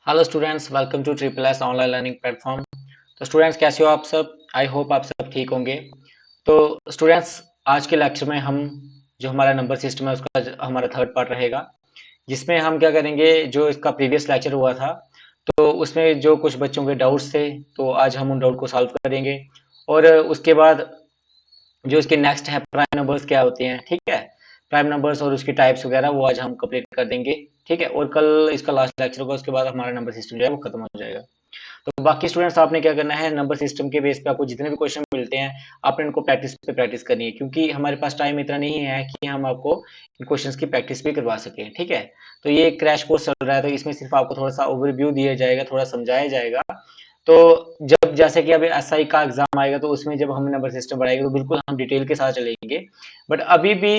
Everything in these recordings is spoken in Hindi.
Hello students, welcome to triple S online learning platform. तो स्टूडेंट्स, कैसे हो आप सब? आई होप आप सब ठीक होंगे। तो स्टूडेंट्स, आज के लेक्चर में हम जो हमारा नंबर सिस्टम है उसका हमारा थर्ड पार्ट रहेगा, जिसमें हम क्या करेंगे, जो इसका प्रीवियस लेक्चर हुआ था तो उसमें जो कुछ बच्चों के डाउट्स थे तो आज हम उन डाउट को सॉल्व करेंगे। और उसके बाद जो इसके नेक्स्ट है, प्राइम नंबर्स क्या होते हैं, ठीक है, प्राइम नंबर्स और उसकी टाइप्स वगैरह वो आज हम कंप्लीट कर देंगे। ठीक है, और कल इसका लास्ट लेक्चर होगा, उसके बाद हमारा नंबर सिस्टम जो है वो खत्म हो जाएगा। तो बाकी स्टूडेंट्स, आपने क्या करना है, नंबर सिस्टम के बेस पे आपको जितने भी क्वेश्चन मिलते हैं आपने इनको प्रैक्टिस पे प्रैक्टिस करनी है, क्योंकि हमारे पास टाइम इतना नहीं है कि हम आपको इन क्वेश्चंस की प्रैक्टिस भी करवा सकें। ठीक है, तो ये क्रैश कोर्स चल रहा है, तो इसमें सिर्फ आपको थोड़ा सा ओवरव्यू दिया जाएगा, थोड़ा समझाया जाएगा। तो जब जैसे कि अभी एसआई का एग्जाम आएगा तो उसमें जब हम नंबर सिस्टम बढ़ाएंगे तो बिल्कुल हम डिटेल के साथ चलेंगे। बट अभी भी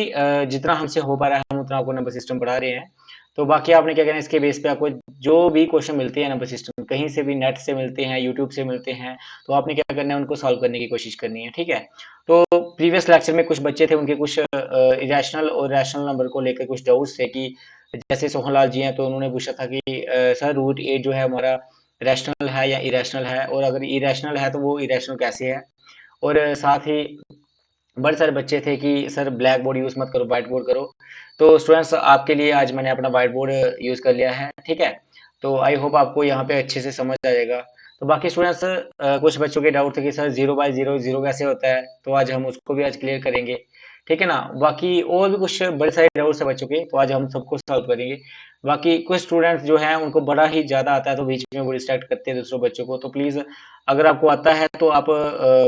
जितना हमसे हो पा रहा है हम उतना आपको नंबर सिस्टम बढ़ा रहे हैं। तो बाकी आपने क्या करना है, इसके बेस पे आपको जो भी क्वेश्चन मिलते हैं नंबर सिस्टम, कहीं से भी, नेट से मिलते हैं, यूट्यूब से मिलते हैं, तो आपने क्या करना है, उनको सॉल्व करने की कोशिश करनी है। ठीक है, तो प्रीवियस लेक्चर में कुछ बच्चे थे, उनके कुछ इरेशनल और रैशनल नंबर को लेकर कुछ डाउट्स थे कि जैसे सोहनलाल जी हैं तो उन्होंने पूछा था कि सर रूट एट जो है हमारा रैशनल है या इरेशनल है, और अगर इरेशनल है तो वो इरेशनल कैसे है। और साथ ही बड़े सारे बच्चे थे कि सर ब्लैक बोर्ड यूज मत करो, व्हाइट बोर्ड करो। तो स्टूडेंट्स, आपके लिए आज मैंने अपना व्हाइट बोर्ड यूज कर लिया है। ठीक है, तो आई होप आपको यहाँ पे अच्छे से समझ आ जाएगा। तो बाकी स्टूडेंट्स, कुछ बच्चों के डाउट थे कि sir zero by zero zero कैसे होता है, तो आज हम उसको भी आज क्लियर करेंगे। ठीक है ना, बाकी और भी कुछ बड़े सारे डाउट्स है बच्चों के, तो आज हम सबको सॉल्व करेंगे। बाकी कुछ स्टूडेंट्स जो हैं उनको बड़ा ही ज्यादा आता है तो बीच में वो डिस्ट्रैक्ट करते हैं दूसरों बच्चों को, तो प्लीज अगर आपको आता है तो आप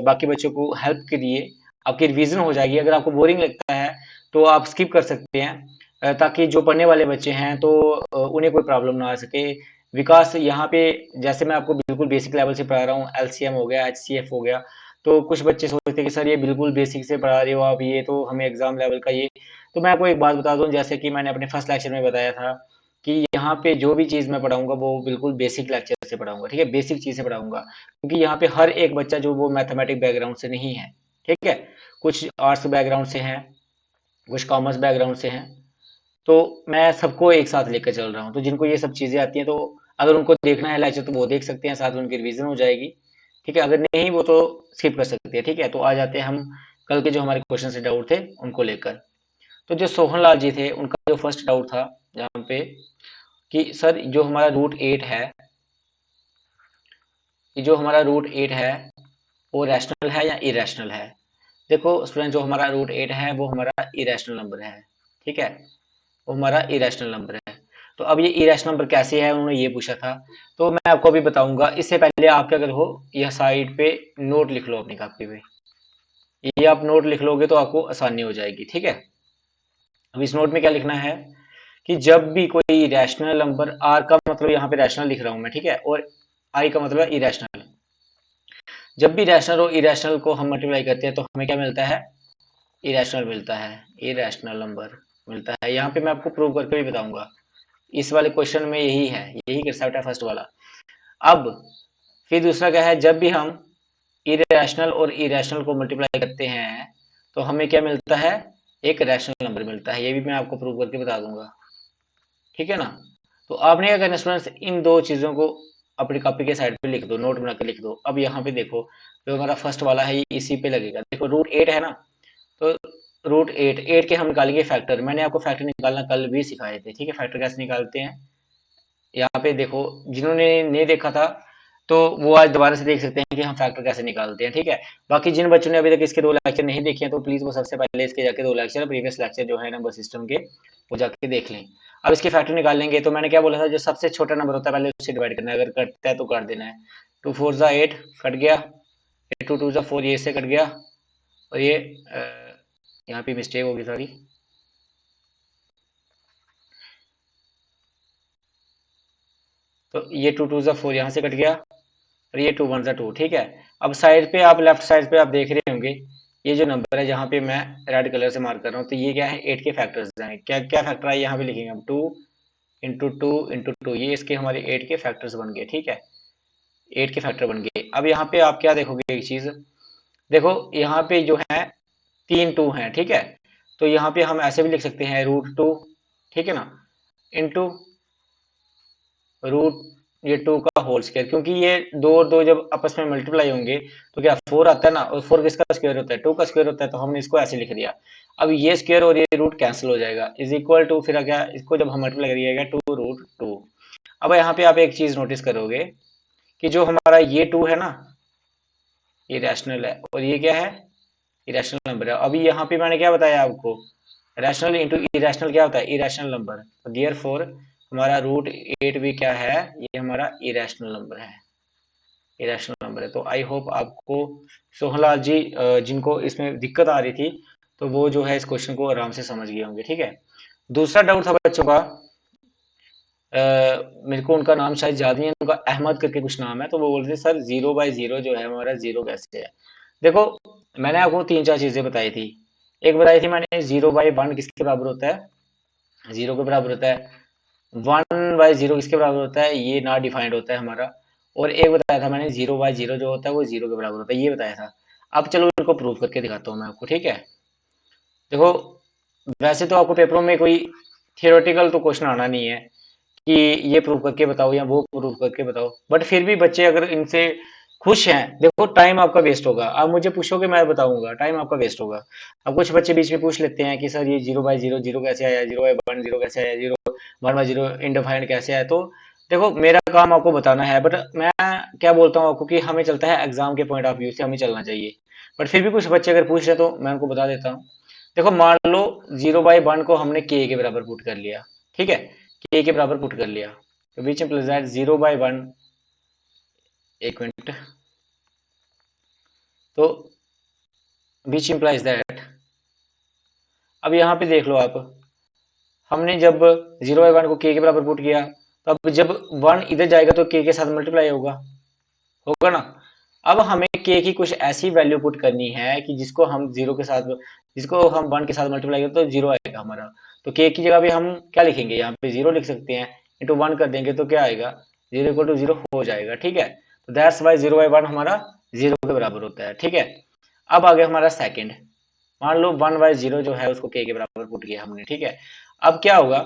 बाकी बच्चों को हेल्प करिए, आपकी रिवीजन हो जाएगी। अगर आपको बोरिंग लगता है तो आप स्किप कर सकते हैं, ताकि जो पढ़ने वाले बच्चे हैं तो उन्हें कोई प्रॉब्लम ना आ सके। विकास यहाँ पे, जैसे मैं आपको बिल्कुल बेसिक लेवल से पढ़ा रहा हूँ, एलसीएम हो गया, एचसीएफ हो गया, तो कुछ बच्चे सोचते हैं कि सर ये बिल्कुल बेसिक से पढ़ा रहे हो आप, ये तो हमें एग्जाम लेवल का ये। तो मैं आपको एक बात बता दूं, जैसे कि मैंने अपने फर्स्ट लेक्चर में बताया था कि यहाँ पे जो भी चीज मैं पढ़ाऊंगा वो बिल्कुल बेसिक लेक्चर से पढ़ाऊंगा। ठीक है, बेसिक चीज से पढ़ाऊंगा, क्योंकि यहाँ पे हर एक बच्चा जो वो मैथमेटिक बैकग्राउंड से नहीं है। ठीक है, कुछ आर्ट्स बैकग्राउंड से हैं, कुछ कॉमर्स बैकग्राउंड से हैं, तो मैं सबको एक साथ लेकर चल रहा हूँ। तो जिनको ये सब चीजें आती हैं तो अगर उनको देखना है लेक्चर तो वो देख सकते हैं, साथ में उनकी रिवीजन हो जाएगी। ठीक है, अगर नहीं वो तो स्किप कर सकते हैं। ठीक है, तो आ जाते हैं हम कल के जो हमारे क्वेश्चन से डाउट थे उनको लेकर। तो जो सोहन लाल जी थे उनका जो फर्स्ट डाउट था यहाँ पे कि सर जो हमारा रूट एट है, कि जो हमारा रूट एट है वो रैशनल है या इरेशनल है। देखो स्टूडेंट, जो हमारा रूट एट है वो हमारा इरेशनल नंबर है। ठीक है, वो हमारा इरेशनल नंबर है। तो अब ये इरेशनल नंबर कैसे है, उन्होंने ये पूछा था, तो मैं आपको अभी बताऊंगा। इससे पहले आप क्या करो, यह साइड पे नोट लिख लो अपनी कॉपी पे। ये आप नोट लिख लोगे तो आपको आसानी हो जाएगी। ठीक है, अब इस नोट में क्या लिखना है कि जब भी कोई रैशनल नंबर, आर का मतलब यहाँ पे रैशनल लिख रहा हूं मैं, ठीक है, और आई का मतलब इरेशनल, जब भी रैशनल और इरेशनल को हम मल्टीप्लाई करते हैं तो हमें क्या मिलता है, इरेशनल मिलता है, इरेशनल नंबर मिलता है। यहाँ पे मैं आपको प्रूव करके भी बताऊंगा, इस वाले क्वेश्चन में यही है, यही कंसेप्ट है फर्स्ट वाला। अब फिर दूसरा क्या है, जब भी हम इरेशनल और इरेशनल को मल्टीप्लाई करते हैं तो हमें क्या मिलता है, एक रैशनल नंबर मिलता है। ये भी मैं आपको प्रूव करके बता दूंगा। ठीक है ना, तो आपने क्या करना स्टूडेंट्स, इन दो चीजों को अपनी कॉपी के साइड पे लिख दो, नोट बना के लिख दो। अब यहाँ पे देखो, जो हमारा फर्स्ट वाला है ये इसी पे लगेगा। देखो रूट एट है ना, तो रूट एट, एट के हम निकालेंगे फैक्टर। मैंने आपको फैक्टर निकालना कल भी सिखाए थे। ठीक है, फैक्टर कैसे निकालते हैं, यहाँ पे देखो, जिन्होंने नहीं देखा था तो वो आज दोबारा से देख सकते हैं कि हम फैक्टर कैसे निकालते हैं। ठीक है, बाकी जिन बच्चों ने अभी तक इसके दो लेक्चर नहीं देखे हैं तो प्लीज वो सबसे पहले इसके जाके दो लेक्चर, प्रीवियस लेक्चर जो है नंबर सिस्टम के, वो जाके देख लें। अब इसके फैक्टर निकाल लेंगे तो मैंने क्या बोला था, जो सबसे छोटा नंबर होता है पहले उससे डिवाइड करना है, अगर कटता है तो काट देना है। टू फोर ज़ा एट, कट गया। टू टू ज़ा फोर, ये इससे कट गया। और ये यहाँ पे मिस्टेक होगी, सॉरी। तो ये टू टू ज़ा फोर यहाँ से कट गया, और ये टू वन ज़ा टू। ठीक है, अब साइड पे आप, लेफ्ट साइड पे आप देख रहे होंगे, ये जो नंबर है जहाँ पे मैं रेड कलर से मार्क कर रहा हूँ, तो ये क्या है, एट के फैक्टर्स हैं। क्या क्या फैक्टर है यहाँ पे लिखेंगे हम, two into two into two, ये इसके हमारे एट के फैक्टर्स बन गए। ठीक है, एट के फैक्टर बन गए। अब यहाँ पे आप क्या देखोगे, एक चीज देखो, यहाँ पे जो है तीन टू हैं। ठीक है, तो यहाँ पे हम ऐसे भी लिख सकते हैं रूट टू, ठीक है ना, इंटू रूट ये 2 का होल स्क्वायर, क्योंकि ये 2 और 2 जब आपस में मल्टीप्लाई होंगे तो क्या 4 आता है ना, और 4 किसका स्क्वायर होता है, 2 का स्क्वायर होता है, तो हमने इसको ऐसे लिख दिया। अब ये स्क्वायर और ये रूट कैंसिल हो जाएगा, इज इक्वल टू फिर क्या, इसको जब हम मल्टीप्लाई करिएगा 2 रूट 2। अब यहाँ पे आप एक चीज नोटिस करोगे कि जो हमारा ये 2 है ना, ये रैशनल है, और ये क्या है, इरेशनल नंबर है। अभी यहाँ पे मैंने क्या बताया आपको, रैशनल इंटू इरेशनल क्या होता है, इरेशनल नंबर। तो देयरफॉर हमारा रूट 8 भी क्या है, ये हमारा इरेशनल नंबर है, इरेशनल नंबर है। तो आई होप आपको सोहनलाल जी जिनको इसमें दिक्कत आ रही थी, तो वो जो है इस क्वेश्चन को आराम से समझ गए होंगे। ठीक है, दूसरा डाउट था बच्चों का, मेरे को उनका नाम शायद याद नहीं है, उनका अहमद करके कुछ नाम है, तो वो बोल रहे थे सर 0/0 जो है हमारा 0 कैसे है। देखो, मैंने आपको 3-4 चीजें बताई थी। एक बताई थी मैंने 0/1 किसके बराबर होता है, 0 के बराबर होता है। 1/0 किसके बराबर होता है, ये नॉट डिफाइंड होता है हमारा। और एक बताया था मैंने 0/0 जो होता है वो 0 के बराबर होता है, ये बताया था। अब चलो इनको प्रूव करके दिखाता हूँ मैं आपको। ठीक है, देखो, वैसे तो आपको पेपरों में कोई थियोरेटिकल तो क्वेश्चन आना नहीं है कि ये प्रूव करके बताओ या वो प्रूव करके बताओ, बट फिर भी बच्चे अगर इनसे खुश हैं, देखो टाइम आपका वेस्ट होगा, आप मुझे पूछोगे मैं बताऊंगा, टाइम आपका वेस्ट होगा। अब कुछ बच्चे बीच में पूछ लेते हैं कि सर ये 0/0 जीरो कैसे आया, 0/1 जीरो कैसे आया, 1/0 इनडिफाइंड कैसे आया। तो देखो, मेरा काम आपको बताना है, बट मैं क्या बोलता हूँ आपको कि हमें चलता है एग्जाम के पॉइंट ऑफ व्यू से, हमें चलना चाहिए। बट फिर भी कुछ बच्चे अगर पूछ रहे तो मैं उनको बता देता हूँ। देखो, मान लो 0/1 को हमने के बराबर पुट कर लिया। ठीक है, के बराबर पुट कर लिया, तो विच इम्प्लाइज दैट 0/1, एक मिनट, तो विच इम्प्लाइज दैट, अब यहाँ पे देख लो आप, हमने जब 0/1 को के बराबर पुट किया, तो अब जब 1 इधर जाएगा तो के साथ मल्टीप्लाई होगा, होगा ना। अब हमें के की कुछ ऐसी वैल्यू पुट करनी है कि जिसको हम 0 के साथ, जिसको हम 1 के साथ मल्टीप्लाई करें तो 0 आएगा हमारा। तो के की जगह भी हम क्या लिखेंगे, यहाँ पे 0 लिख सकते हैं, इंटू 1 कर देंगे तो क्या आएगा, 0 = 0 हो जाएगा। ठीक है, तो दैट्स वाई 0/1 हमारा 0 के बराबर होता है। ठीक है, अब आ गया हमारा सेकंड, मान लो 1/0 जो है उसको के बराबर पुट किया हमने। ठीक है, अब क्या होगा,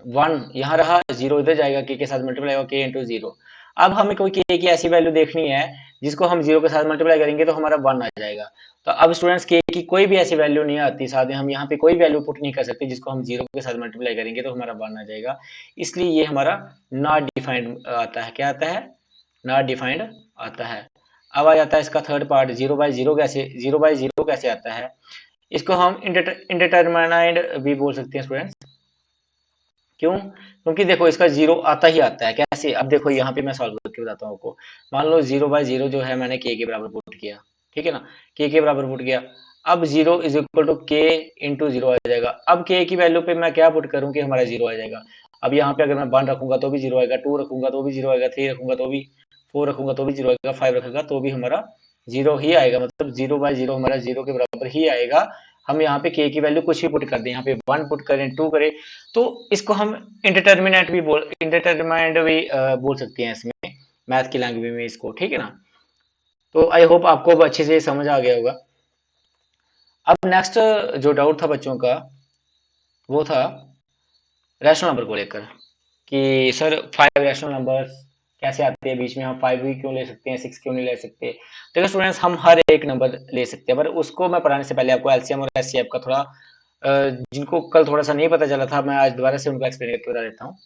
1 यहाँ रहा, 0 इधर जाएगा, के साथ मल्टीप्लाई होगा, के इंटू 0। अब हमें कोई के की ऐसी वैल्यू देखनी है जिसको हम 0 के साथ मल्टीप्लाई करेंगे तो हमारा 1 आ जाएगा। तो अब स्टूडेंट्स के की कोई भी ऐसी वैल्यू नहीं आती, साथ में हम यहाँ पे कोई वैल्यू पुट नहीं कर सकते जिसको हम 0 के साथ मल्टीप्लाई करेंगे तो हमारा 1 आ जाएगा। इसलिए ये हमारा नॉट डिफाइंड आता है। क्या आता है, नॉट डिफाइंड आता है। अब आ जाता है इसका थर्ड पार्ट, 0/0 कैसे, 0/0 कैसे आता है। इसको हम इंडिटरमिनेट भी बोल सकते हैं स्टूडेंट्स। क्यों, क्योंकि देखो इसका 0 आता ही आता है। कैसे, अब देखो यहाँ पे मैं सॉल्व करके बताता हूँ आपको। मान लो 0/0 जो है मैंने के बराबर पुट किया, ठीक है ना, के बराबर पुट किया। अब 0 = के इंटू 0 आ जाएगा। अब के की वैल्यू पे मैं क्या पुट करूँ कि हमारा 0 आ जाएगा। अब यहाँ पे अगर मैं 1 रखूंगा तो भी 0 आएगा, 2 रखूंगा तो भी 0 आएगा, 3 रखूंगा तो भी, 4 रखूंगा तो भी 0 आएगा, 5 रखूंगा तो भी हमारा 0 ही आएगा। मतलब 0/0 हमारा 0 के बराबर ही आएगा। हम यहाँ पे के की वैल्यू कुछ भी पुट कर दें, यहाँ पे 1 पुट करें, 2 करें, तो इसको हम इंडिटरमिनेट भी बोल सकते हैं इसमें, मैथ की लैंग्वेज में इसको। ठीक है ना, तो आई होप आपको अब अच्छे से समझ आ गया होगा। अब नेक्स्ट जो डाउट था बच्चों का वो था रैशनल नंबर को लेकर, कि सर 5 रैशनल नंबर कैसे आते हैं बीच में, हम 5 भी क्यों ले सकते हैं, 6 क्यों नहीं ले सकते। देखो स्टूडेंट्स, हम हर एक नंबर ले सकते हैं, पर उसको मैं पढ़ाने से पहले आपको एलसीएम और एचसीएफ का थोड़ा जिनको कल थोड़ा सा नहीं पता चला था, मैं आज दोबारा से उनको एक्सप्लेन करके बता देता हूँ।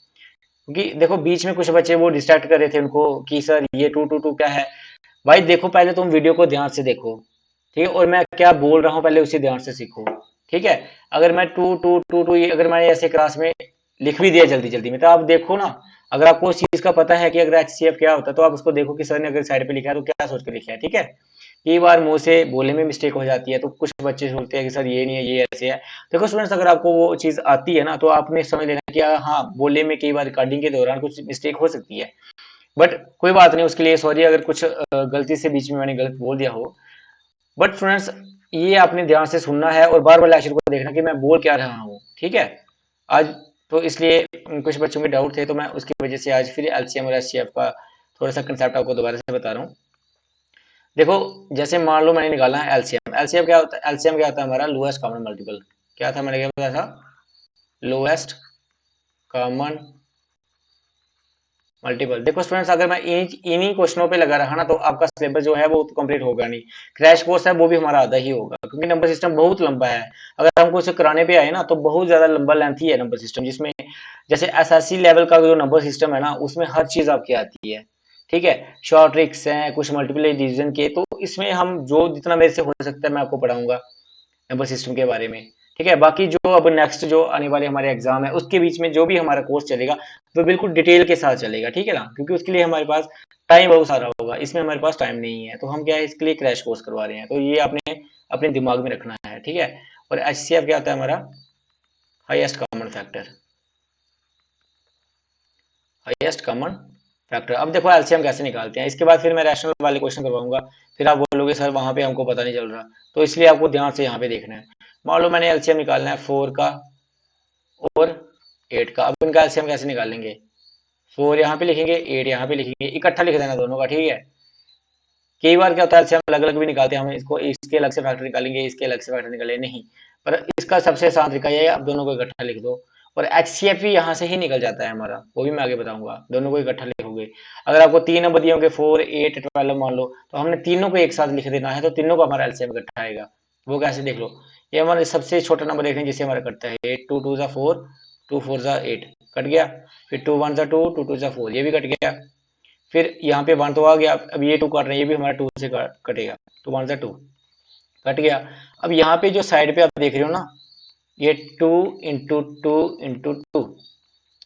क्योंकि देखो बीच में कुछ बच्चे वो डिस्ट्रैक्ट कर रहे थे उनको कि सर ये 2 2 2 क्या है। भाई देखो, पहले तुम वीडियो को ध्यान से देखो, ठीक है, और मैं क्या बोल रहा हूँ पहले उसे ध्यान से सीखो। ठीक है, अगर मैं 2 2 2 2 अगर मैंने ऐसे क्लास में लिख भी दिया जल्दी जल्दी में, तो आप देखो ना, अगर आपको उस चीज का पता है कि अगर एचसीएफ क्या होता है तो आप उसको देखो कि सर ने अगर साइड पे लिखा है तो क्या सोच के लिखा है। ठीक है, कई बार मुंह से बोलने में मिस्टेक हो जाती है, तो कुछ बच्चे सोचते हैं कि सर ये नहीं है, ये ऐसे है। देखो स्टूडेंट्स, अगर आपको वो चीज आती है ना तो आपने समझ लेना कि हाँ, बोलने में कई बार रिकॉर्डिंग के दौरान कुछ मिस्टेक हो सकती है, बट कोई बात नहीं, उसके लिए सॉरी अगर कुछ गलती से बीच में मैंने गलत बोल दिया हो। बट स्टूडेंट्स, ये आपने ध्यान से सुनना है और बार बार लेक्चर को देखना कि मैं बोल क्या रहा हूँ। ठीक है, आज तो इसलिए कुछ बच्चों के डाउट थे, तो मैं उसकी वजह से आज फिर एलसीएम और एचसीएफ का थोड़ा सा कंसेप्ट आपको दोबारा से बता रहा हूँ। देखो, जैसे मान लो मैंने निकाला है एलसीएम। एलसीएम क्या होता है, एलसीएम क्या होता है हमारा, लोएस्ट कॉमन मल्टीपल। क्या था, मैंने क्या बताया था, लोएस्ट कॉमन मल्टीपल। देखो स्टूडेंट्स, अगर मैं इन्हीं क्वेश्चनों पे लगा रहा ना तो आपका सिलेबस जो है वो तो कंप्लीट होगा नहीं। क्रैश कोर्स है वो भी हमारा आधा ही होगा, क्योंकि नंबर सिस्टम बहुत लंबा है। अगर हमको उसे कराने पे आए ना तो बहुत ज्यादा लंबा लेंथी है नंबर सिस्टम, जिसमें जैसे एसएससी लेवल का जो नंबर सिस्टम है ना उसमें हर चीज आपकी आती है। ठीक है, शॉर्ट ट्रिक्स हैं, कुछ मल्टीपल डिवीजन के, तो इसमें हम जो जितना मेरे से हो सकता है मैं आपको पढ़ाऊंगा नंबर सिस्टम के बारे में। ठीक है, बाकी जो अब नेक्स्ट जो आने वाले हमारे एग्जाम है उसके बीच में जो भी हमारा कोर्स चलेगा वो बिल्कुल डिटेल के साथ चलेगा। ठीक है ना, क्योंकि उसके लिए हमारे पास टाइम बहुत सारा होगा, इसमें हमारे पास टाइम नहीं है, तो हम क्या है इसके लिए क्रैश कोर्स करवा रहे हैं। तो ये आपने अपने दिमाग में रखना है। ठीक है, और एचसीएफ क्या होता है हमारा? Highest common factor. Highest common factor. अब देखो एलसीएम कैसे निकालते हैं, इसके बाद फिर मैं रैशनल वाले क्वेश्चन करवाऊंगा। फिर आप बोलोगे सर वहां पे हमको पता नहीं चल रहा, तो इसलिए आपको ध्यान से यहाँ पे देखना है। मान लो मैंने एलसीएम निकालना है 4 का और 8 का। अब इनका एलसीएम कैसे निकालेंगे? 4 यहाँ पे लिखेंगे, 8 यहाँ पे लिखेंगे, इकट्ठा लिख देना दोनों का। ठीक है, कई बार क्या होता है एलसीएम अलग अलग भी निकालते हैं, हम इसको इसके अलग से फैक्टर निकालेंगे, इसके अलग से फैक्टर निकालेंगे, नहीं। पर इसका सबसे आसान तरीका ये है, आप दोनों को इकट्ठा लिख दो। और एचसीएफ भी यहाँ से ही निकल जाता है हमारा, वो भी मैं आगे बताऊंगा। दोनों को इकट्ठा लिखोगे, अगर आपको 3 नंबर दिए होंगे 4, 8, 12 मान लो, तो हमने तीनों को एक साथ लिख देना है, तो तीनों का हमारा एलसीएम इकट्ठा आएगा। वो कैसे देख लो, ये हमारे सबसे छोटा नंबर देखें जिससे हमारा कटता है 8, 2 2 4, 2 4 8, कट गया। फिर 2 1 2, 2 2 4, ये भी कट गया। फिर यहाँ पे 1 तो आ गया, अब ये 2 काट रहे हैं, ये भी हमारा 2 से कटेगा। 2 1 2, कट गया। अब यहाँ पे जो साइड पे आप देख रहे हो ना, ये 2 इंटू 2 इंटू 2,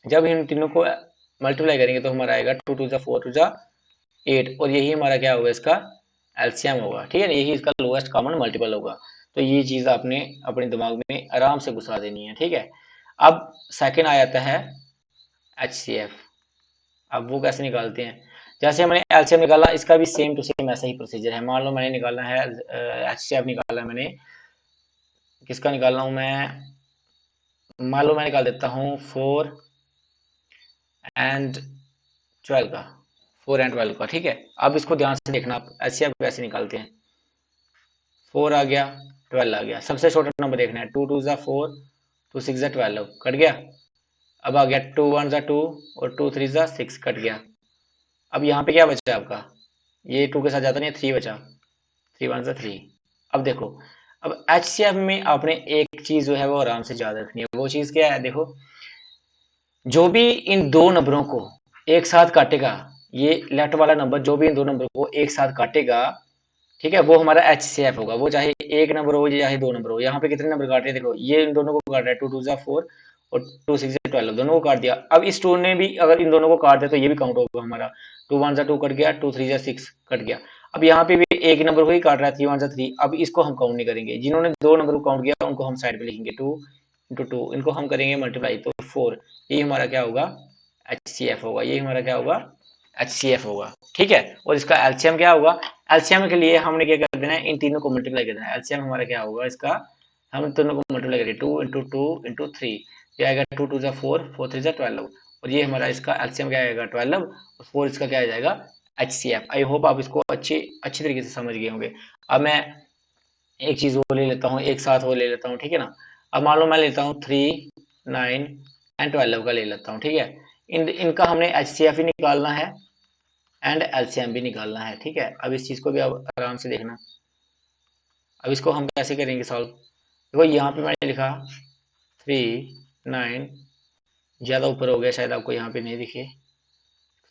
जब इन तीनों को मल्टीप्लाई करेंगे तो हमारा आएगा 2 2 4 2 8, और यही हमारा क्या होगा, इसका एलसीएम होगा। ठीक है ना, यही इसका लोएस्ट कॉमन मल्टीपल होगा। तो ये चीज आपने अपने दिमाग में आराम से घुसा देनी है। ठीक है, अब सेकंड आ जाता है एचसीएफ। अब वो कैसे निकालते हैं? जैसे हमने एलसीएम निकाला, इसका भी सेम टू सेम ऐसा ही प्रोसीजर है। मान लो मैंने निकालना है एचसीएफ निकाला है मैंने, किसका निकालना हूं मैं? मान लो मैं निकाल देता हूँ 4 एंड 12 का, 4 एंड 12 का। ठीक है, अब इसको ध्यान से देखना, आप एचसीएफ कैसे निकालते हैं। 4 आ गया, 12 आ गया, सबसे छोटा नंबर देखना है। 2 2 4, 2 6 12, कट गया। अब आ गया 2 1 2 और 2 3 6, कट गया। अब यहाँ पे क्या बचा आपका? ये 2 के साथ जाता नहीं है, 3 बचा। 3 1 3। अब देखो, अब एचसीएफ में आपने एक चीज जो है वो आराम से याद रखनी है। वो चीज क्या है? देखो, जो भी इन दो नंबरों को एक साथ काटेगा, ये लेफ्ट वाला नंबर जो भी इन दो नंबर को एक साथ काटेगा, ठीक है, वो हमारा एचसीएफ होगा। वो चाहे एक नंबर हो चाहे दो नंबर हो। यहाँ पे कितने नंबर काट रहे हैं? देखो, ये इन दोनों को काट रहा है, 2 2 4 और 2 6 12, दोनों को काट दिया। अब इस 2 ने भी अगर इन दोनों को काट दिया तो ये भी काउंट होगा हमारा। 2 1 2 कट गया, 2 3 6 कट गया। अब यहाँ पे भी एक नंबर को ही काट रहा है, 3 1 3। अब इसको हम काउंट नहीं करेंगे, जिन्होंने दो नंबर को काउंट किया उनको हम साइड पे लिखेंगे। 2 इंटू 2, इनको हम करेंगे मल्टीप्लाई, तो 4। ये हमारा क्या होगा? एचसीएफ होगा। ये हमारा क्या होगा? एचसीएफ होगा। ठीक है, और इसका एलसीएम क्या होगा? एलसीएम के लिए हमने क्या कर देना है, इन तीनों को मल्टीप्लाई कर देना है। एलसीएम हमारा क्या होगा इसका? हम दोनों को मल्टीप्लाई करेंगे, 2 इंटू 2 इंटू 3, ये आएगा 2 2 4, 4 3 12, और ये हमारा इसका एलसीएम क्या आएगा? 12, और 4 इसका क्या आ जाएगा? एचसीएफ। आई होप आप इसको अच्छी अच्छी तरीके से समझ गए होंगे। अब मैं एक चीज वो ले लेता हूँ, एक साथ वो ले लेता हूँ। ठीक है ना, अब मान लो मैं लेता हूँ 3, 9 एंड 12 का ले लेता हूँ। ठीक है, इनका हमने एचसीएफ ही निकालना है एंड एलसीएम भी निकालना है। ठीक है, अब इस चीज को भी आप आराम से देखना। अब इसको हम कैसे करेंगे सॉल्व? देखो यहाँ पे मैंने लिखा 3, 9, ज्यादा ऊपर हो गया शायद, आपको यहाँ पे नहीं दिखे,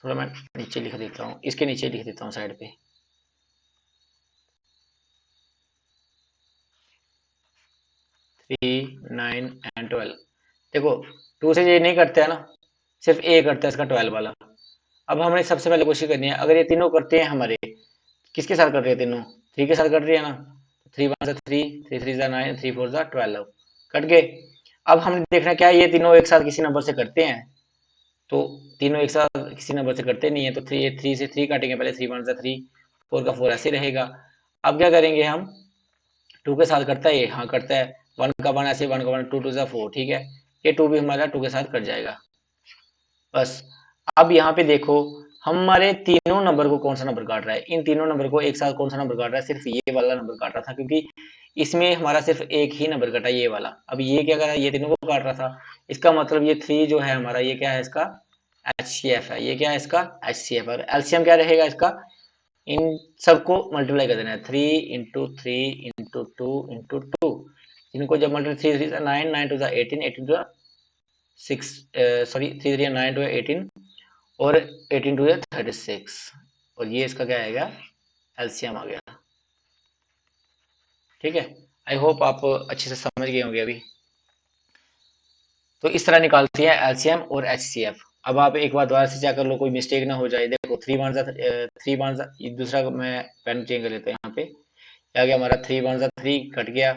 थोड़ा मैं नीचे लिख देता हूँ, इसके नीचे लिख देता हूँ साइड पे। 3, 9 एंड 12। देखो 2 से ये नहीं करते हैं ना, सिर्फ ए करता है इसका 12 वाला। अब हमने सबसे पहले कोशिश करनी है, अगर ये तीनों करते हैं हमारे, किसके साथ कर रहे हैं? तीनों 3 के साथ कर रही है ना। 3 1 3, 3 3 9, 3 4 12, कट गए। अब हमने देखना क्या है, ये तीनों एक साथ किसी नंबर से करते हैं, तो तीनों एक साथ किसी नंबर से करते नहीं है, तो 3 से 3 काटेंगे पहले। 3 1 3, 4 का 4 ऐसे रहेगा। अब क्या करेंगे हम, 2 के साथ करता है ये, हाँ करता है। 1 का 1 ऐसे, 1 का 1, 2 2 4, ठीक है, ये 2 भी हमारा 2 के साथ कट जाएगा बस। अब यहाँ पे देखो, हमारे तीनों नंबर को कौन सा नंबर काट रहा है? इन तीनों नंबर को एक साथ कौन सा नंबर काट रहा है? सिर्फ ये वाला नंबर काट रहा था, क्योंकि इसमें हमारा सिर्फ एक ही नंबर कटा, ये वाला। अब ये क्या कर रहा है? ये तीनों को काट रहा था। इसका मतलब ये 3 जो है हमारा, ये क्या है इसका HCF है, ये क्या है इसका HCF, और एलसीएम क्या रहेगा इसका, इन सबको मल्टीप्लाई कर देना है, 3 इंटू 3 इंटू 2 इंटू 2, इनको जब multiply 3 3 9 9 two 18 18 two 6 sorry 3 3 9 two 18 और 18 टू 36, और ये इसका क्या आएगा एलसीएम आ गया। ठीक है, आई होप आप अच्छे से समझ गए होंगे अभी। तो इस तरह निकालती है एलसीएम और एचसीएफ। अब आप एक बार दोबारा से चेक कर लो, कोई मिस्टेक ना हो जाए। देखो 3 वन दूसरा मैं पेन चेंज कर लेते हैं, यहाँ पे क्या गया हमारा 3 1 3 कट गया,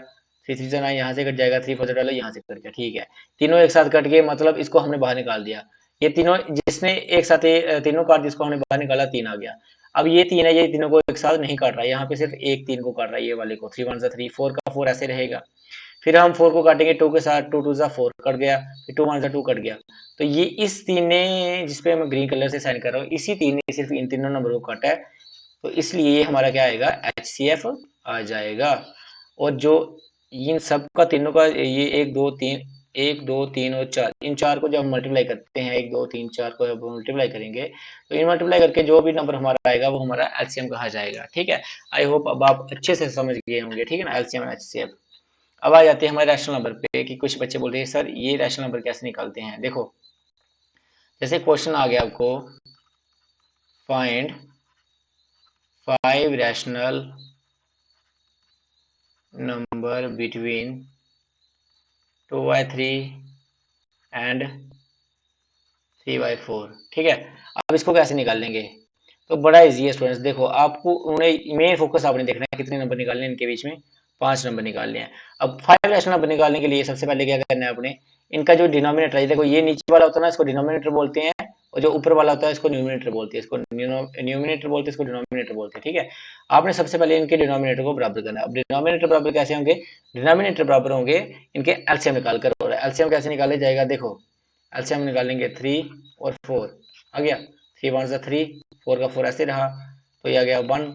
3 3 9 यहाँ से कट जाएगा, 3 4 12 यहाँ से कट गया। ठीक है, तीनों एक साथ कट गए, मतलब इसको हमने बाहर निकाल दिया। ये तीनों जिसने एक साथ तीनों काट, जिसको हमने बाहर निकाला 3 आ गया। अब ये 3 है, ये तीनों को एक साथ नहीं काट रहा है, यहाँ पे सिर्फ एक 3 को काट रहा है, ये वाले को 3 1 3, 4 का 4 ऐसे रहेगा। फिर हम 4 को काटेंगे 2 के साथ, 2 2 4 कट गया, फिर 2 1 2 कट गया। तो ये इस 3 ने, जिसपे मैं ग्रीन कलर से साइन कर रहा हूँ, इसी 3 ने सिर्फ इन तीनों नंबर को काटा है, तो इसलिए ये हमारा क्या आएगा HCF आ जाएगा। और जो इन सब का तीनों का ये 1 2 3 1 2 3 और 4, इन 4 को जब हम मल्टीप्लाई करते हैं, 1 2 3 4 को जब मल्टीप्लाई करेंगे, तो इन मल्टीप्लाई करके जो भी नंबर हमारा आएगा वो हमारा एलसीएम कहा जाएगा। ठीक है, आई होप अब आप अच्छे से समझ गए होंगे। ठीक है ना, एलसीएम और HCF। अब आ जाते हैं हमारे रैशनल नंबर पे, कि कुछ बच्चे बोल रहे हैं सर ये रैशनल नंबर कैसे निकालते हैं। देखो जैसे क्वेश्चन आ गया आपको, find 5 rational number between 2/3 and 3/4। ठीक है, अब इसको कैसे निकाल लेंगे, तो बड़ा इजी है स्टूडेंट्स। देखो आपको उन्हें मेन फोकस आपने देखना है, कितने नंबर निकालने हैं इनके बीच में, 5 नंबर निकालने हैं। अब 5 रैशनल नंबर निकालने के लिए सबसे पहले क्या करना है आपने, इनका जो डिनोमिनेटर है, देखो ये नीचे वाला होता है ना, इसको डिनोमिनेटर बोलते हैं, और जो ऊपर वाला होता है इसको न्यूमिनेटर बोलते हैं, इसको न्यूमिनेटर बोलते हैं, इसको डिनोमिनेटर बोलते हैं। ठीक है, आपने सबसे पहले इनके डिनोमिनेटर को बराबर करना है। अब डिनोमिनेटर बराबर कैसे होंगे, डिनोमिनेटर बराबर होंगे इनके एलसीएम निकाल कर, और एलसीएम कैसे निकाले जाएगा, देखो एलसीएम निकालेंगे 3 और 4 आ गया, 3 1 3, 4 का 4 ऐसे रहा, तो ये आ गया 1,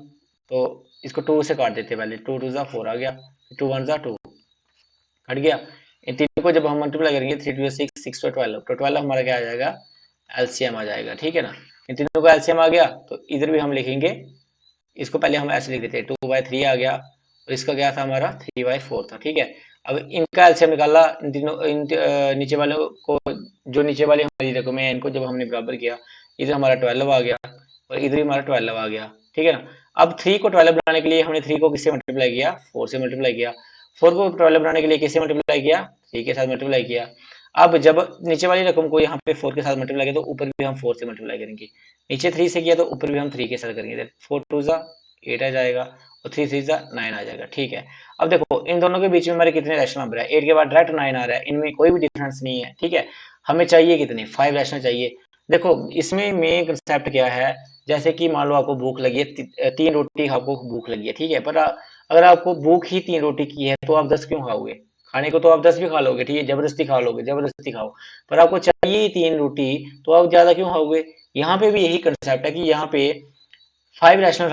तो इसको 2 से काट देते पहले, 2 2 4 आ गया, 2 1 2 कट गया। इन तीनों को जब हम मल्टीप्लाई करेंगे 3 2 6 6 तो 12, तो 12 हमारा क्या आ जाएगा एलसीएम आ जाएगा। ठीक है ना, इन तीनों का एलसीएम आ गया, तो इधर भी हम लिखेंगे, इसको पहले हम ऐसे लिख देते हैं, 2/3 आ गया, और इसका क्या था हमारा 3/4 था। ठीक है, अब इनका एलसीएम निकाला, इन तीनों नीचे वाले को, जो नीचे वाली हमारी रकम है, इनको जब हमने बराबर किया, इधर हमारा 12 आ गया और इधर हमारा 12 आ गया। ठीक है ना, अब 3 को 12 बनाने के लिए हमने 3 को किससे मल्टीप्लाई किया, 4 से मल्टीप्लाई किया, 4 को 12 बनाने के लिए किससे मल्टीप्लाई किया, 3 के साथ मल्टीप्लाई किया। अब जब नीचे वाली रकम को यहाँ पे 4 के साथ मल्टीप्लाई किया, तो ऊपर भी हम 4 से मल्टीप्लाई करेंगे, नीचे 3 से किया तो ऊपर भी हम 3 के साथ करेंगे, 4 2 8 आ जाएगा और 3 3 9 आ जाएगा। ठीक है, अब देखो इन दोनों के बीच में हमारे कितने रैशनल नंबर है, 8 के बाद डायरेक्ट 9 आ रहा है, इनमें कोई भी डिफरेंस नहीं है। ठीक है, हमें चाहिए कितने, 5 रैशनल चाहिए। देखो इसमें मेन कंसेप्ट क्या है, जैसे कि मान लो आपको भूख लगी है, 3 रोटी आपको भूख लगी है। ठीक है, पर अगर आपको भूख ही 3 रोटी की है, तो आप 10 क्यों खाओगे, खाने को तो आप 10 भी खा लोगे। ठीक है, जबरदस्ती खा लोगे, जबरदस्ती खाओ, पर आपको चाहिए ही 3 रोटी, तो आप ज्यादा क्यों खाओगे। यहाँ पे भी यही कंसेप्ट है कि यहाँ पे 5 रैशनल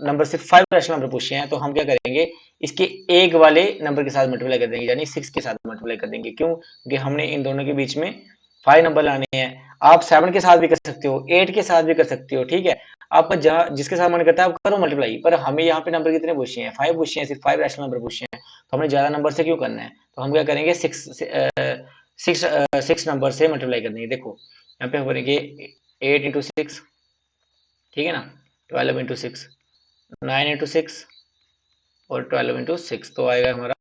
नंबर, सिर्फ 5 रैशनल नंबर पूछे हैं, तो हम क्या करेंगे, इसके एक वाले नंबर के साथ मल्टीप्लाई कर देंगे, यानी 6 के साथ मल्टीप्लाई कर देंगे। क्यों, क्योंकि हमने इन दोनों के बीच में 5 नंबर लाने हैं। आप 7 के साथ भी कर सकते हो, 8 के साथ भी कर सकते हो। ठीक है, आपका जहां जिसके साथ मन करता है आप करो मल्टीप्लाई, पर हमें यहाँ पे नंबर कितने पूछे हैं, 5 पूछे हैं, सिर्फ 5 रैशनल नंबर पूछे हैं, तो हमने ज्यादा नंबर से क्यों करना है, तो हम क्या करेंगे 6 नंबर से मल्टीप्लाई कर देंगे। देखो यहाँ पे हम करेंगे 8 इंटू 6, ठीक है ना, 12 इंटू 6, 9 इंटू 6 और 12 इंटू 6, तो आएगा हमारा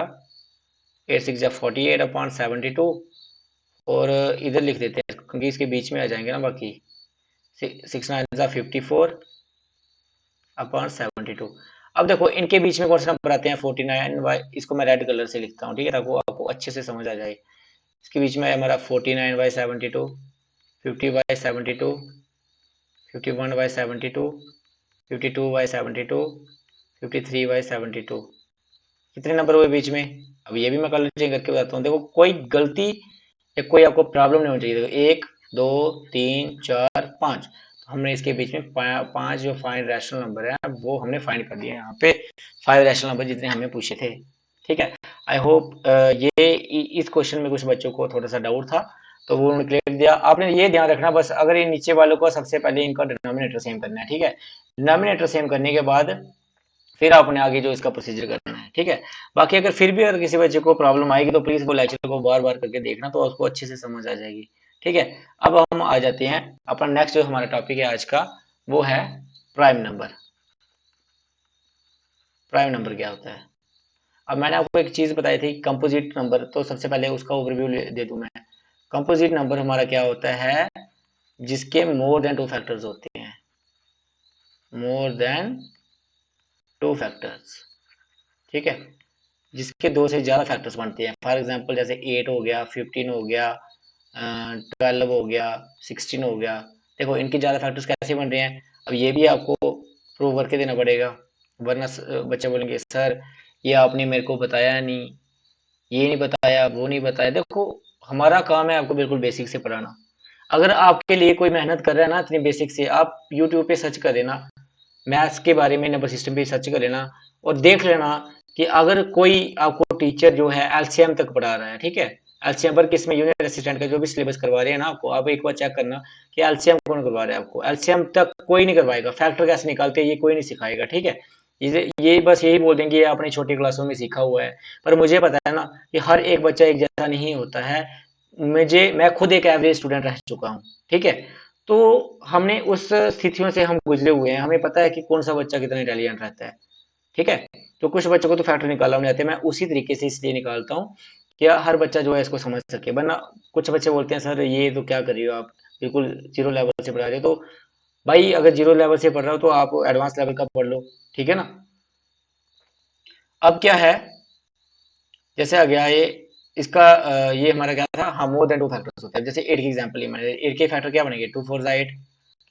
8 6 जा 48 अपॉन 72, और इधर लिख देते हैं क्योंकि इसके बीच में आ जाएंगे ना बाकी, 6 9 जा 54 अपॉन 72। अब देखो इनके बीच में कौन से नंबर आते हैं, 49 इसको मैं रेड कलर से लिखता हूँ। ठीक है, ताकि आपको अच्छे से समझ आ जाए। इसके बीच में हमारा 49/72, 50/72, 51/72, 52/72, 53/72, कितने नंबर हुए बीच में। अब ये भी मैं कलर चेंज करके बताता हूँ। देखो कोई गलती या कोई आपको प्रॉब्लम नहीं होनी चाहिए। देखो 1 2 3 4 5, तो हमने इसके बीच में 5 जो फाइंड रैशनल नंबर है वो हमने फाइंड कर दिए यहाँ पे, 5 रैशनल नंबर जितने हमें पूछे थे। ठीक है, आई होप ये इस क्वेश्चन में कुछ बच्चों को थोड़ा सा डाउट था, तो वो उन्होंने क्लियर दिया। आपने ये ध्यान रखना बस, अगर ये नीचे वालों को सबसे पहले इनका डिनोमिनेटर सेम करना है, ठीक है। डिनोमिनेटर सेम करने के बाद फिर आपने आगे जो इसका प्रोसीजर करना है, ठीक है। बाकी अगर फिर भी अगर किसी बच्चे को प्रॉब्लम आएगी तो प्लीज वो लेक्चर को बार बार करके देखना, तो उसको अच्छे से समझ आ जाएगी, ठीक है। अब हम आ जाते हैं अपना नेक्स्ट जो हमारा टॉपिक है आज का, वो है प्राइम नंबर। प्राइम नंबर क्या होता है? अब मैंने आपको एक चीज बताई थी कंपोजिट नंबर, तो सबसे पहले उसका ओवरव्यू दे दूं मैं। कंपोजिट नंबर हमारा क्या होता है? जिसके मोर देन टू फैक्टर्स होते हैं, मोर देन टू फैक्टर्स, ठीक है। जिसके दो से ज्यादा फैक्टर्स बनते हैं, फॉर एग्जांपल जैसे 8 हो गया, 15 हो गया, 12 हो गया, 16 हो गया। देखो इनके ज्यादा फैक्टर्स कैसे बन रहे हैं, अब ये भी आपको प्रूव करके देना पड़ेगा, वरना बच्चे बोलेंगे सर ये आपने मेरे को बताया नहीं, ये नहीं बताया, वो नहीं बताया। देखो हमारा काम है आपको बिल्कुल बेसिक से पढ़ाना। अगर आपके लिए कोई मेहनत कर रहा है ना इतनी बेसिक से, आप यूट्यूब पे सर्च कर देना, मैथ्स के बारे में नंबर सिस्टम पे सर्च कर लेना और देख लेना कि अगर कोई आपको टीचर जो है एलसीएम तक पढ़ा रहा है, ठीक है। एलसीएम पर किसमें, यूनिट असिस्टेंट का जो भी सिलेबस करवा रहे हैं ना आपको, आप एक बार चेक करना कि एलसीएम कौन करवा रहा है आपको। एलसीएम तक कोई नहीं करवाएगा, फैक्टर कैसे निकालते हैं ये कोई नहीं सिखाएगा, ठीक है। ये बस यही बोल देंगे ये आपने छोटी क्लासों में सीखा हुआ है, पर मुझे पता है ना कि हर एक बच्चा एक जैसा नहीं होता है। मैं खुद एक एवरेज स्टूडेंट रह चुका हूँ, ठीक है। तो हमने उस स्थितियों से हम गुजरे हुए हैं, हमें पता है कि कौन सा बच्चा कितना इंटेलिजेंट रहता है, ठीक है। तो कुछ बच्चों को तो फैक्टर निकालना नहीं आते, मैं उसी तरीके से इसलिए निकालता हूँ कि हर बच्चा जो है इसको समझ सके। वरना कुछ बच्चे बोलते हैं सर ये तो क्या कर रही हो आप, बिल्कुल जीरो लेवल से पढ़ा रहे हो। तो भाई अगर जीरो लेवल से पढ़ रहे हो तो आप एडवांस लेवल का पढ़ लो, ठीक है ना। अब क्या है, जैसे आ गया ये इसका ये हमारा क्या था, हाँ मोर देन टू फैक्टर्स होते हैं। जैसे 8 की एग्जांपल ही मैंने, 8 के फैक्टर क्या बनेंगे, 2 4 8,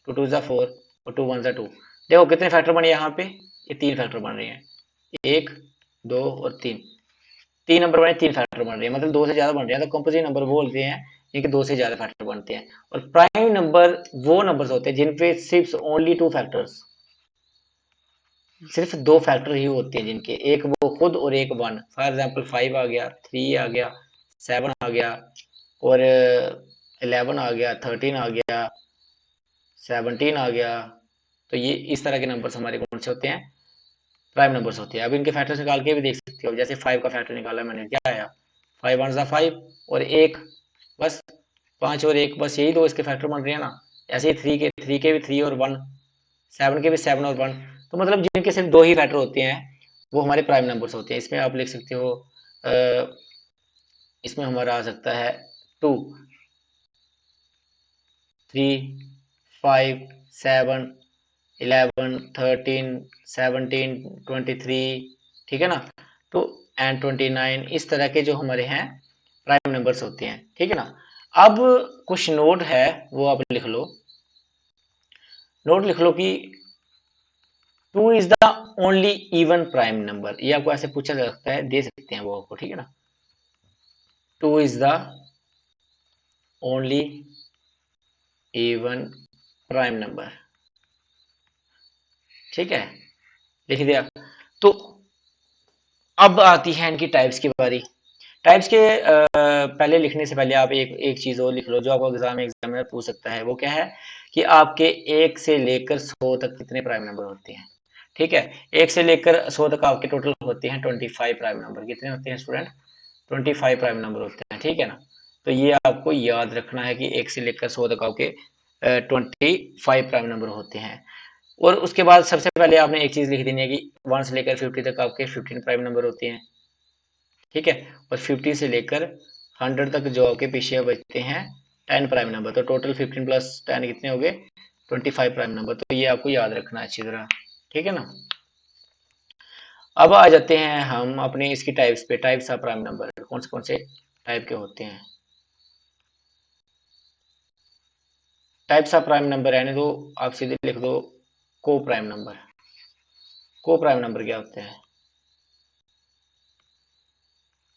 2 2 4 और 2 1 2। देखो कितने फैक्टर बने यहाँ पे, ये 3 फैक्टर बन रहे हैं, 1 2 और 3। 3 नंबर बने, 3 फैक्टर बन रहे हैं, मतलब 2 से ज्यादा बन रहे हैं, तो कंपोजिट नंबर बोलते हैं इनके 2 से ज्यादा फैक्टर बनते हैं। और प्राइम नंबर वो नंबर्स होते हैं जिन पे सिर्फ ओनली टू फैक्टर्स, सिर्फ दो फैक्टर ही होते हैं जिनके, एक वो खुद और एक वन। फॉर एग्जाम्पल 5 आ गया, 3 आ गया, 7 आ गया और 11 आ गया, 13 आ गया, 17 आ गया। तो ये इस तरह के नंबर्स हमारे कौन से होते हैं, प्राइम नंबर्स होते हैं। अब इनके फैक्टर्स निकाल के भी देख सकते हो, जैसे 5 का फैक्टर निकाला मैंने, क्या आया, 5 वन ज़ा 5 और एक, बस 5 और एक, बस यही दो इसके फैक्टर बन रहे हैं ना। ऐसे ही 3 के भी 3 और 1, 7 के भी 7 और 1। तो मतलब जिनके सिर्फ दो ही फैक्टर होते हैं वो हमारे प्राइम नंबर्स होते हैं। इसमें आप लिख सकते हो इसमें हमारा आ सकता है 2, 3, 5, 7, 11, 13, 17, 23, ठीक है ना। तो एंड 29, इस तरह के जो हमारे हैं प्राइम नंबर्स होते हैं, ठीक है ना। अब कुछ नोट है वो आप लिख लो, नोट लिख लो कि 2 is the only even prime number. ये आपको ऐसे पूछा जा सकता है, दे सकते हैं वो आपको, ठीक है ना। 2 is the only even prime number, ठीक है, लिख दिया। तो अब आती है इनकी टाइप्स की बारी। टाइप्स के पहले लिखने से पहले आप एक एक चीज और लिख लो जो आपको एग्जाम में पूछ सकता है, वो क्या है कि आपके 1 से लेकर 100 तक कितने प्राइम नंबर होते हैं, ठीक है। 1 से लेकर 100 तक आपके टोटल होते हैं 25 प्राइम नंबर। कितने होते हैं स्टूडेंट, 25 प्राइम नंबर होते हैं, ठीक है ना। तो ये आपको याद रखना है कि 1 से लेकर 100 तक आपके 25 प्राइम नंबर होते हैं। और उसके बाद सबसे पहले आपने एक चीज लिख देनी है कि 1 से लेकर 50 तक आपके 15 प्राइम नंबर होते हैं, ठीक है। और 50 से लेकर 100 तक जो आपके पीछे बचते हैं 10 प्राइम नंबर। तो टोटल 15 प्लस 10 कितने हो गए, 25 प्राइम नंबर। तो ये आपको याद रखना है अच्छी तरह, ठीक है ना। अब आ जाते हैं हम अपने इसकी टाइप्स पे, टाइप्स ऑफ प्राइम नंबर कौन से टाइप के होते हैं। टाइप्स ऑफ प्राइम नंबर यानी तो आप सीधे लिख दो को प्राइम नंबर। को प्राइम नंबर क्या होते हैं,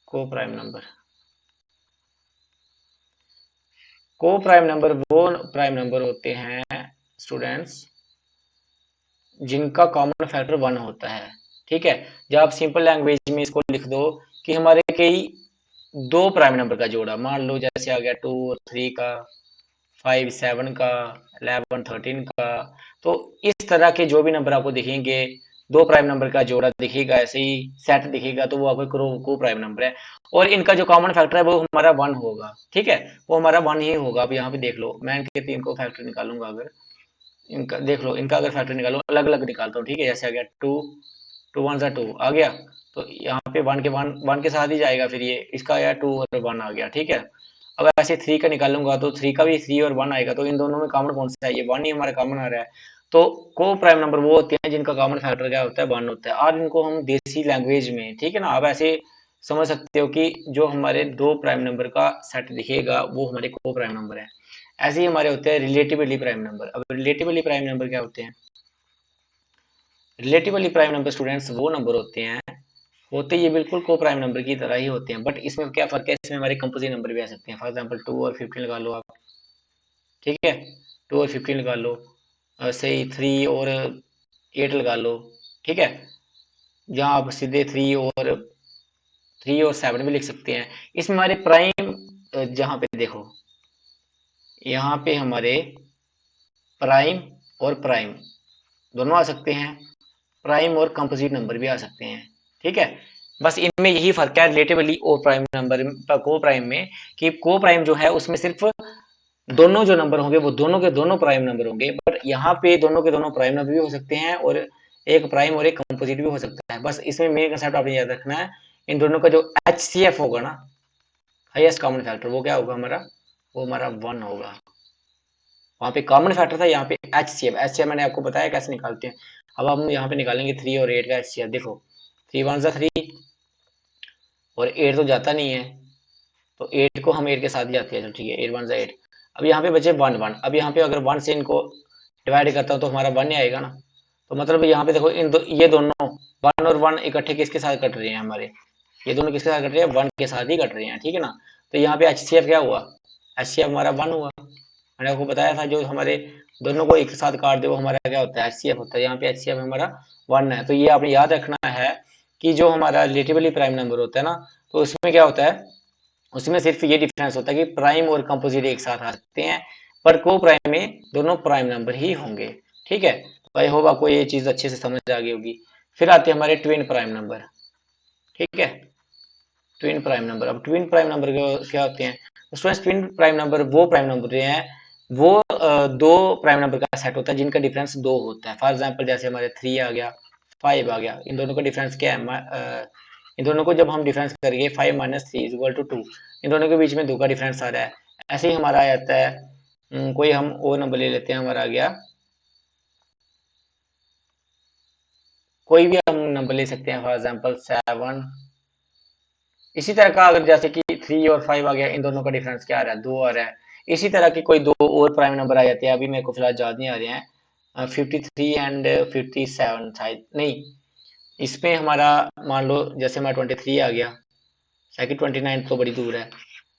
को प्राइम नंबर, को प्राइम नंबर वो प्राइम नंबर होते हैं स्टूडेंट्स जिनका कॉमन फैक्टर 1 होता है, ठीक है। जब आप सिंपल लैंग्वेज में इसको लिख दो कि हमारे कई दो प्राइम नंबर का जोड़ा, मान लो जैसे आ गया 2 और 3 का, 5 7 का, 11 13 का। तो इस तरह के जो भी नंबर आपको दिखेंगे, दो प्राइम नंबर का जोड़ा दिखेगा, ऐसे ही सेट दिखेगा, तो वो आपको को प्राइम नंबर है। और इनका जो कॉमन फैक्टर है वो हमारा 1 होगा, ठीक है, वो हमारा 1 ही होगा। अब यहाँ पे देख लो, मैं इनके 3 को फैक्टर निकालूंगा, अगर इनका देख लो, इनका अगर फैक्टर निकालो, अलग अलग निकालता हूँ, ठीक है। जैसे आ गया 2, 2 1 सा 2 आ गया, तो यहाँ पे 1 के 1 के साथ ही जाएगा, फिर ये इसका आया 2 और 1 आ गया, ठीक है। अब ऐसे 3 का निकालूंगा तो 3 का भी 3 और 1 आएगा, तो इन दोनों में कॉमन कौन सा है, ये 1 ही हमारा कॉमन आ रहा है। तो को प्राइम नंबर वो होते हैं जिनका कॉमन फैक्टर क्या होता है, 1 होता है। और इनको हम देसी लैंग्वेज में, ठीक है ना, आप ऐसे समझ सकते हो कि जो हमारे दो प्राइम नंबर का सेट दिखेगा वो हमारे को प्राइम नंबर है। ऐसे ही हमारे होते हैं रिलेटिवली प्राइम नंबर। अब रिलेटिवली प्राइम नंबर क्या होते हैं, रिलेटिवली प्राइम नंबर स्टूडेंट्स वो नंबर होते हैं, होते ये बिल्कुल को प्राइम नंबर की तरह ही होते हैं, बट इसमें क्या फर्क है, इसमें हमारे कंपोजिट नंबर भी आ सकते हैं। फॉर एग्जांपल 2 और 15 लगा लो आप, ठीक है, 2 और 15 लगा लो, ऐसे ही 3 और 8 लगा लो, ठीक है। जहाँ आप सीधे 3 और 7 भी लिख सकते हैं। इसमें हमारे प्राइम, जहाँ पे देखो, यहाँ पे हमारे प्राइम और प्राइम दोनों आ सकते हैं, प्राइम और कंपोजिट नंबर भी आ सकते हैं, ठीक है। बस इनमें यही फर्क है रिलेटिवली और प्राइम नंबर को प्राइम में, कि को प्राइम जो है उसमें सिर्फ दोनों जो नंबर होंगे वो दोनों के दोनों प्राइम नंबर होंगे, बट यहाँ पे दोनों के दोनों प्राइम नंबर भी हो सकते हैं और एक प्राइम और एक कंपोजिट भी हो सकता है। बस इसमें मेन कंसेप्ट आपने याद रखना है, इन दोनों का जो HCF होगा ना, हाईएस्ट कॉमन फैक्टर, वो क्या होगा हमारा, वो हमारा 1 होगा। वहां पे कॉमन फैक्टर था, यहाँ पे HCF मैंने आपको बताया कैसे निकालते हैं। अब हम यहाँ पे निकालेंगे 3 और 8 का HCF। देखो 3 1 सा 3 और 8 तो जाता नहीं है, तो 8 को हम 8 के साथ ही जाते हैं, चलो ठीक है, 8 1 सा 8। अब यहाँ पे बचे 1 1। अब यहाँ पे अगर 1 से इनको डिवाइड करता हूँ तो हमारा 1 ही आएगा ना। तो मतलब यहाँ पे देखो ये दोनों 1 और 1 इकट्ठे किसके साथ कट रहे हैं हमारे, ये दोनों किसके साथ कट रहे हैं, 1 के साथ ही कट रहे हैं, ठीक है ना। तो यहाँ पे HCF क्या हुआ, HCF हमारा 1 हुआ। मैंने आपको बताया था जो हमारे दोनों को एक साथ काट दे वो हमारा क्या होता है, HCF होता है। यहाँ पे HCF हमारा 1 है। तो ये आपने याद रखना है कि जो हमारा रिलेटिवली प्राइम नंबर होता है ना, तो उसमें क्या होता है, उसमें सिर्फ ये डिफरेंस होता है कि प्राइम और कंपोजिट एक साथ आ सकते हैं, पर को प्राइम में दोनों प्राइम नंबर ही होंगे, ठीक है। तो आई होप आपको ये चीज अच्छे से समझ आ गई होगी। फिर आते हैं हमारे ट्विन प्राइम नंबर, ठीक है, ट्विन प्राइम नंबर। अब ट्विन प्राइम नंबर क्या होते हैं, स्टूडेंट्स ट्विन प्राइम नंबर वो प्राइम नंबर हैं, वो दो प्राइम नंबर का सेट होता है जिनका डिफरेंस 2 होता है। फॉर एग्जांपल जैसे हमारे 3 आ गया, 5 आ गया, इन दोनों का डिफरेंस क्या है, इन दोनों को जब हम डिफरेंस करेंगे 5 - 3 = 2, इन दोनों के बीच में 2 का डिफरेंस आ रहा है। ऐसे ही हमारा आ जाता है, कोई हम और नंबर ले लेते हैं, हमारा आ गया, कोई भी हम नंबर ले सकते हैं, फॉर एग्जांपल 7। इसी तरह का अगर जैसे कि 3 और 5 आ गया, इन दोनों का डिफरेंस क्या आ रहा है, 2 आ रहा है। इसी तरह के कोई दो और प्राइम नंबर आ जाते हैं, अभी मेरे को फिलहाल याद नहीं आ रहे हैं, 53 एंड 57 शायद नहीं। इसमें हमारा मान लो जैसे हमारा 23 आ गया, सेकंड 29 तो बड़ी दूर है,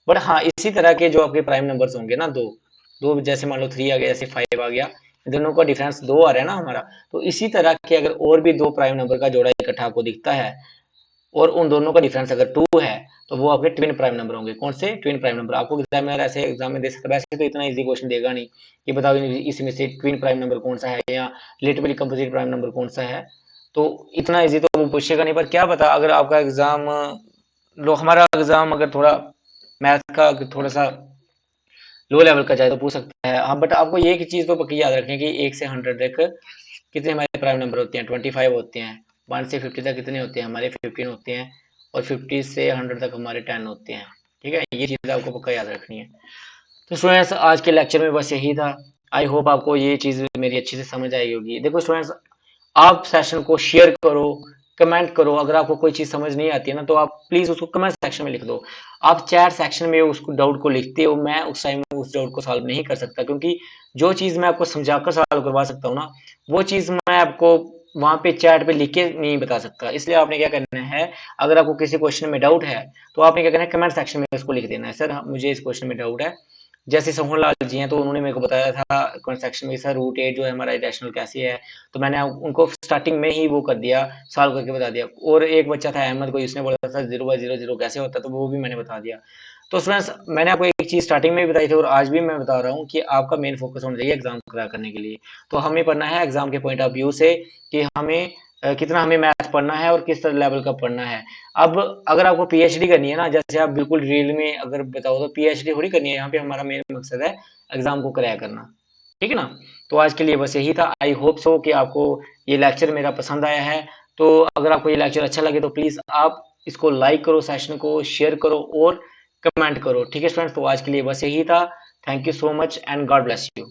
बट हाँ इसी तरह के जो आपके प्राइम नंबर्स होंगे ना, दो दो, जैसे मान लो 3 आ गया, जैसे 5 आ गया, इन दोनों का डिफरेंस 2 आ रहा है ना हमारा। तो इसी तरह के अगर और भी दो प्राइम नंबर का जोड़ा इकट्ठा आपको दिखता है और उन दोनों का डिफरेंस अगर 2 है, तो वो आपके ट्विन प्राइम नंबर होंगे। कौन से ट्विन प्राइम नंबर, आपको एग्जामिनर ऐसे एग्जाम में दे सकता है, वैसे तो इतना इजी क्वेश्चन देगा नहीं कि बताओ इसमें से ट्विन प्राइम नंबर कौन सा है या रिलेटिवली कंपोजिट प्राइम नंबर कौन सा है। तो इतना इजी तो वो पूछेगा नहीं, पर क्या पता अगर आपका एग्जाम, लो हमारा एग्जाम अगर थोड़ा मैथ का थोड़ा सा लो लेवल का जाए तो पूछ सकता है। हाँ बट आपको ये एक चीज तो पक्की याद रखनी है कि 1 से 100 तक कितने हमारे प्राइम नंबर होते हैं, 25 होते हैं। 1 से 50 तक कितने होते हैं हमारे, 15 होते हैं। और 50 से 100 तक हमारे 10 होते हैं, ठीक है। ये चीज आपको पक्का याद रखनी है। तो स्टूडेंट्स आज के लेक्चर में बस यही था। आई होप आपको ये चीज मेरी अच्छी से समझ आई होगी। देखो स्टूडेंट्स, आप सेशन को शेयर करो, कमेंट करो। अगर आपको कोई चीज समझ नहीं आती है ना, तो आप प्लीज उसको कमेंट सेक्शन में लिख दो। आप चैट सेक्शन में उसको डाउट को लिखते हो, मैं उस टाइम उस डाउट को सॉल्व नहीं कर सकता, क्योंकि जो चीज मैं आपको समझाकर सॉल्व करवा सकता हूँ ना, वो चीज मैं आपको वहां पे चैट पे लिख के नहीं बता सकता। इसलिए आपने क्या करना है, अगर आपको किसी क्वेश्चन में डाउट है तो आपने क्या करना है, कमेंट सेक्शन में उसको लिख देना है, सर मुझे इस क्वेश्चन में डाउट है, जैसे सोहन लाल जी हैं, तो उन्होंने मेरे को बताया था कमेंट सेक्शन में, सर रूट 8 जो है हमारा इरेशनल कैसे है, तो मैंने उनको स्टार्टिंग में ही वो कर दिया, सॉल्व करके बता दिया। और एक बच्चा था अहमद कोई, उसने बोला था 0/00 कैसे होता है, तो वो भी मैंने बता दिया। तो स्टूडेंट्स, मैंने आपको एक चीज़ स्टार्टिंग में भी बताई थी और आज भी मैं बता रहा हूँ कि आपका मेन फोकस होना चाहिए एग्जाम क्रैक करने के लिए। तो हमें पढ़ना है एग्जाम के पॉइंट ऑफ व्यू से कि हमें कितना हमें मैथ पढ़ना है और किस लेवल का पढ़ना है। अब अगर आपको पीएचडी करनी है ना, जैसे आप बिल्कुल रियल में अगर बताओ तो पीएचडी थोड़ी करनी है, यहाँ पे हमारा मेन मकसद है एग्जाम को क्रैक करना। ठीक है ना? तो आज के लिए बस यही था। आई होप सो कि आपको ये लेक्चर मेरा पसंद आया है। तो अगर आपको ये लेक्चर अच्छा लगे तो प्लीज आप इसको लाइक करो, सेशन को शेयर करो और कमेंट करो। ठीक है स्टूडेंट्स, तो आज के लिए बस यही था। Thank you so much and God bless you.